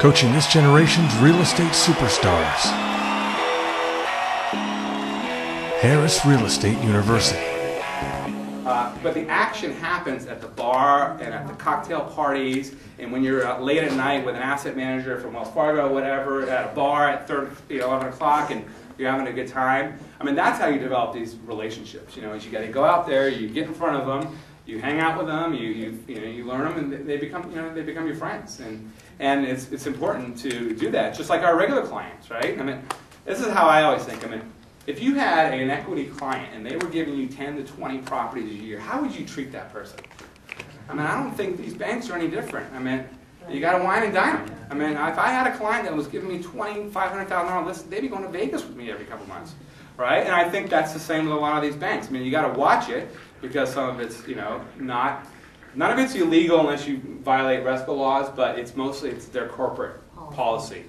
coaching this generation's real estate superstars. Harris Real Estate University. But the action happens at the bar and at the cocktail parties, and when you're late at night with an asset manager from Wells Fargo or whatever, at a bar at 11 o'clock, and you're having a good time. I mean, that's how you develop these relationships. You know, is you got to go out there, you get in front of them, you hang out with them, you learn them, and they become your friends. And it's important to do that, just like our regular clients, right? I mean, this is how I always think. I mean, if you had an equity client and they were giving you 10 to 20 properties a year, how would you treat that person? I mean, I don't think these banks are any different. I mean, you got to wine and dine them. I mean, if I had a client that was giving me $500,000 list, they'd be going to Vegas with me every couple months, right? And I think that's the same with a lot of these banks. I mean, you got to watch it because some of it's, not, none of it's illegal unless you violate RESPA laws, but it's their corporate policy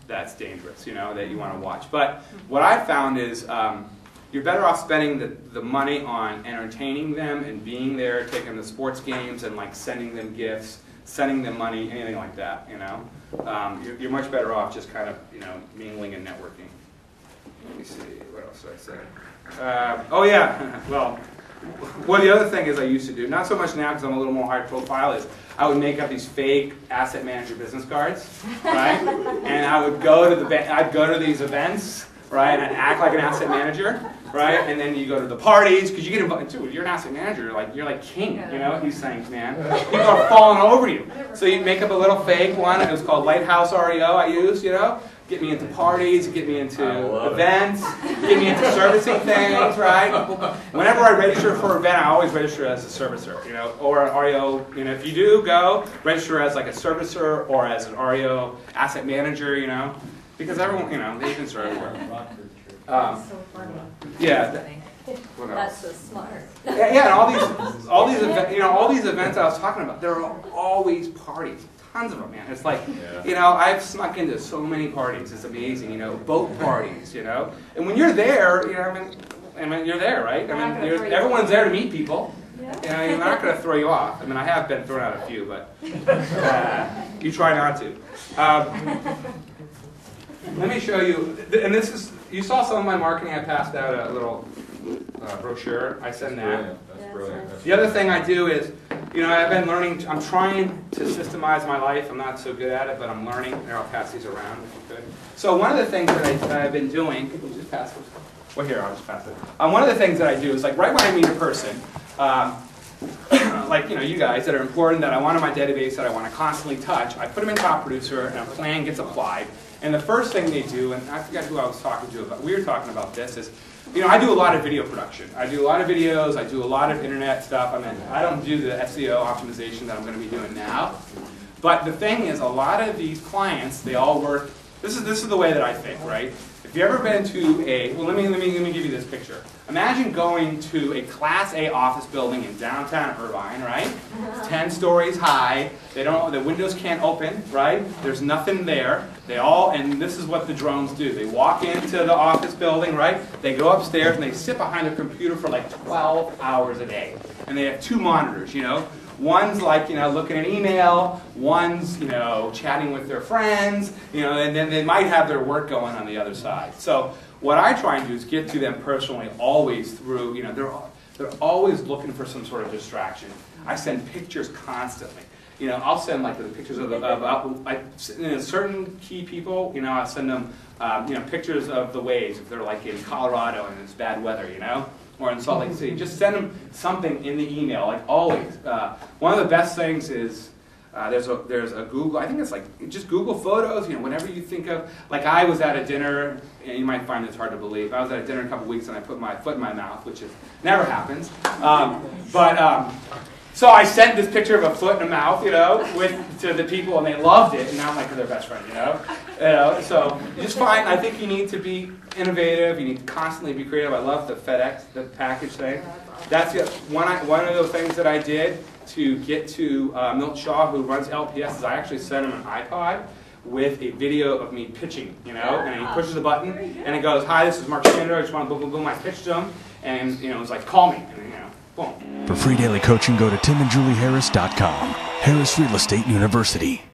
that's dangerous, that you want to watch. But what I found is you're better off spending the money on entertaining them and being there, taking them to sports games and like sending them gifts, sending them money, anything like that, You're much better off just kind of, mingling and networking. Let me see, what else did I say? Oh yeah, well, the other thing is I used to do, not so much now because I'm a little more high profile, is I would make up these fake asset manager business cards, right? And I would go to I'd go to these events, right, and I'd act like an asset manager, right? And then you go to the parties because you get invited. Dude, you're an asset manager, you're like king, these things, man. People are falling over you. So you make up a little fake one. It was called Lighthouse REO. I used, get me into parties, get me into events, get me into servicing things, right? Whenever I register for an event, I always register as a servicer, or an REO. If you do go, register as like a servicer or as an REO asset manager, because everyone, the agents are everywhere. That's so funny. Yeah. That's so smart. Yeah, and all these events I was talking about, there are always parties. Tons of them, man. It's like, I've snuck into so many parties. It's amazing, boat parties, And when you're there, I mean, you're there, right? I mean, everyone's there to meet people. Yeah. You're not going to throw you off. I mean, I have been thrown out a few, but you try not to. Let me show you, and this is, you saw some of my marketing. I passed out a little brochure. I send that. That's brilliant. The other thing I do is, I've been learning, I'm trying to systemize my life. I'm not so good at it, but I'm learning. Here, I'll pass these around if you could. So one of the things that I've been doing, can you just pass this? Well, here, I'll just pass it. One of the things that I do is, right when I meet a person, you guys that are important, that I want in my database, that I want to constantly touch, I put them in Top Producer, and a plan gets applied. And the first thing they do, and I forgot who I was talking to about, we were talking about this, is, I do a lot of video production. I do a lot of videos, I do a lot of internet stuff. I mean, I don't do the SEO optimization that I'm going to be doing now. But the thing is, a lot of these clients, they all work, this is the way that I think, right? If you've ever been to let me give you this picture. Imagine going to a Class A office building in downtown Irvine, right? It's 10 stories high. The windows can't open, right? There's nothing there. And this is what the drones do. They walk into the office building, right? They go upstairs and they sit behind their computer for like 12 hours a day. And they have 2 monitors, One's like, looking at email, one's, chatting with their friends, and then they might have their work going on the other side. So what I try and do is get to them personally always through, they're always looking for some sort of distraction. I send pictures constantly. I'll send the pictures of certain key people, I'll send them, pictures of the waves if they're like in Colorado and it's bad weather, or in Salt Lake City. Just send them something in the email, like always. One of the best things is there's a Google, I think it's just Google Photos, whatever you think of. Like I was at a dinner, and you might find this hard to believe. I was at a dinner a couple weeks and I put my foot in my mouth, which never happens. So I sent this picture of a foot and a mouth, to the people, and they loved it, and now I'm like their best friend, So you just find, I think you need to be innovative, you need to constantly be creative. I love the FedEx, the package thing. That's one of the things that I did to get to Milt Shaw, who runs LPS, is I actually sent him an iPod with a video of me pitching, and he pushes the button, and it goes, "Hi, this is Mark Shander, I just want to boom, boom, boom." I pitched him, and it was like, "Call me," and boom. For free daily coaching, go to timandjulieharris.com. Harris Real Estate University.